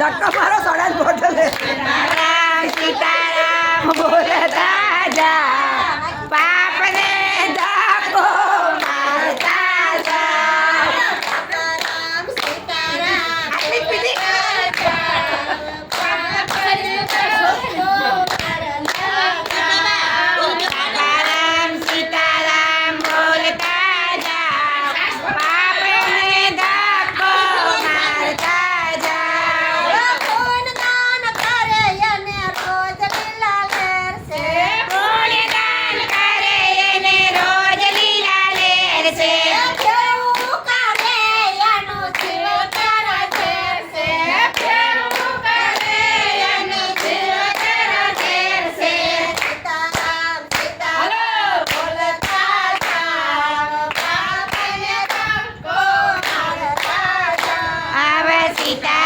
ધક્કો મારો સોડા જ બોટલ સીતારામ સીતારામ બોલતા જા પાપને ધક્કો મારતા જા આટલી પીધી સીતારામ સીતારામ બોલતા જા પાપને ધક્કો મારતા જા પુણ્યદાન કરે એને રોજ લીલા લેરસે કેવું કરે એનું જીવતર ઝેરસે સીતારામ સીતારામ બોલતા જા પાપને ધક્કો મારતા જા હવે સીતા